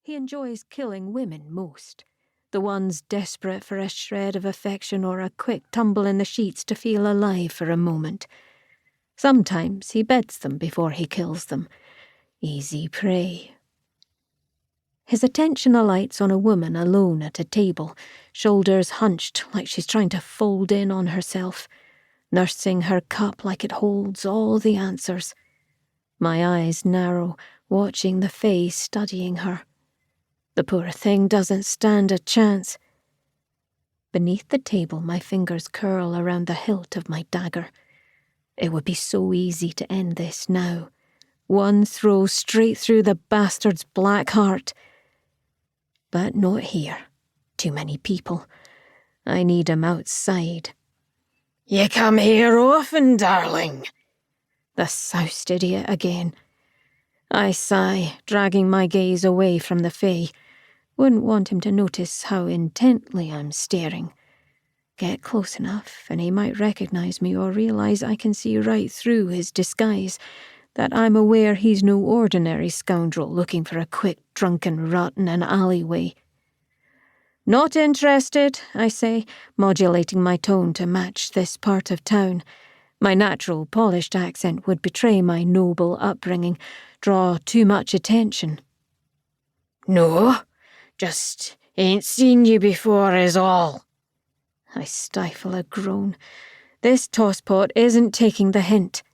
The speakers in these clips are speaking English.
He enjoys killing women most. The ones desperate for a shred of affection or a quick tumble in the sheets to feel alive for a moment. Sometimes he beds them before he kills them. Easy prey. His attention alights on a woman alone at a table, shoulders hunched like she's trying to fold in on herself, nursing her cup like it holds all the answers. My eyes narrow, watching the fae studying her. The poor thing doesn't stand a chance. Beneath the table, my fingers curl around the hilt of my dagger. It would be so easy to end this now. One throw straight through the bastard's black heart. But not here. Too many people. I need him outside. You come here often, darling. The soused idiot again. I sigh, dragging my gaze away from the fae. Wouldn't want him to notice how intently I'm staring. Get close enough, and he might recognize me or realize I can see right through his disguise, that I'm aware he's no ordinary scoundrel looking for a quick drunken rut in an alleyway. Not interested, I say, modulating my tone to match this part of town. My natural polished accent would betray my noble upbringing, draw too much attention. No, just ain't seen you before is all. I stifle a groan. This tosspot isn't taking the hint.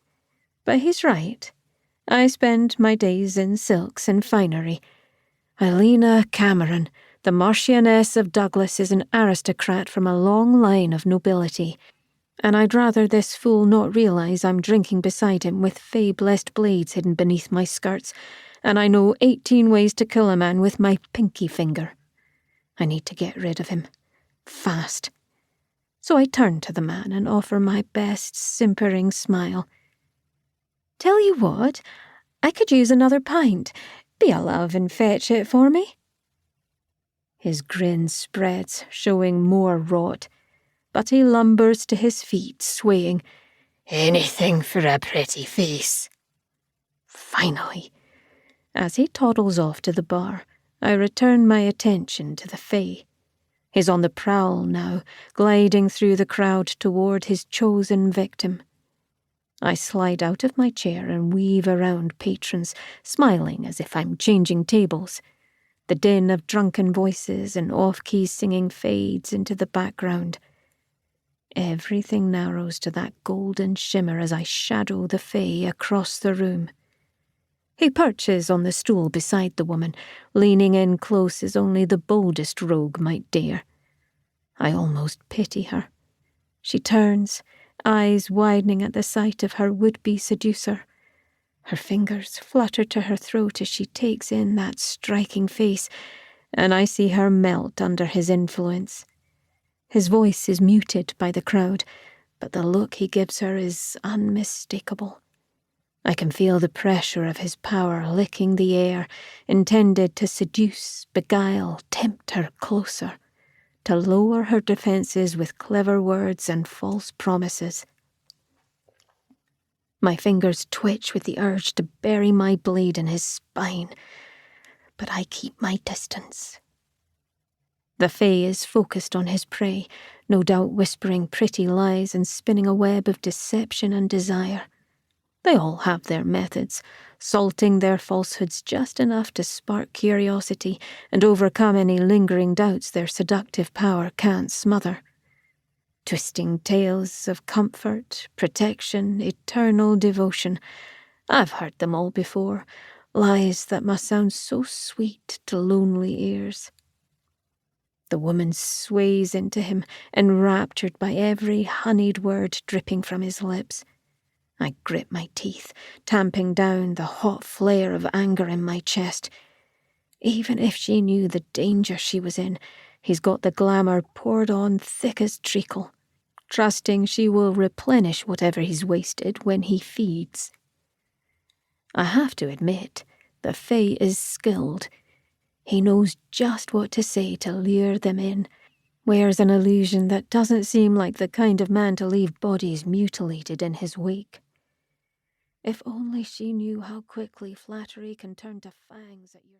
But he's right. I spend my days in silks and finery. Aileana Kameron, the Marchioness of Douglas, is an aristocrat from a long line of nobility, and I'd rather this fool not realize I'm drinking beside him with fae-blessed blades hidden beneath my skirts, and I know 18 ways to kill a man with my pinky finger. I need to get rid of him. Fast. So I turn to the man and offer my best simpering smile. Tell you what, I could use another pint. Be a love and fetch it for me. His grin spreads, showing more rot, but he lumbers to his feet, swaying. Anything for a pretty face. Finally. As he toddles off to the bar, I return my attention to the fae. He's on the prowl now, gliding through the crowd toward his chosen victim. I slide out of my chair and weave around patrons, smiling as if I'm changing tables. The din of drunken voices and off-key singing fades into the background. Everything narrows to that golden shimmer as I shadow the fae across the room. He perches on the stool beside the woman, leaning in close as only the boldest rogue might dare. I almost pity her. She turns, eyes widening at the sight of her would-be seducer. Her fingers flutter to her throat as she takes in that striking face, and I see her melt under his influence. His voice is muted by the crowd, but the look he gives her is unmistakable. I can feel the pressure of his power licking the air, intended to seduce, beguile, tempt her closer, to lower her defences with clever words and false promises. My fingers twitch with the urge to bury my blade in his spine, but I keep my distance. The fae is focused on his prey, no doubt whispering pretty lies and spinning a web of deception and desire. They all have their methods, salting their falsehoods just enough to spark curiosity and overcome any lingering doubts their seductive power can't smother. Twisting tales of comfort, protection, eternal devotion. I've heard them all before, lies that must sound so sweet to lonely ears. The woman sways into him, enraptured by every honeyed word dripping from his lips. I grit my teeth, tamping down the hot flare of anger in my chest. Even if she knew the danger she was in, he's got the glamour poured on thick as treacle, trusting she will replenish whatever he's wasted when he feeds. I have to admit, the fae is skilled. He knows just what to say to lure them in, wears an illusion that doesn't seem like the kind of man to leave bodies mutilated in his wake. If only she knew how quickly flattery can turn to fangs at your...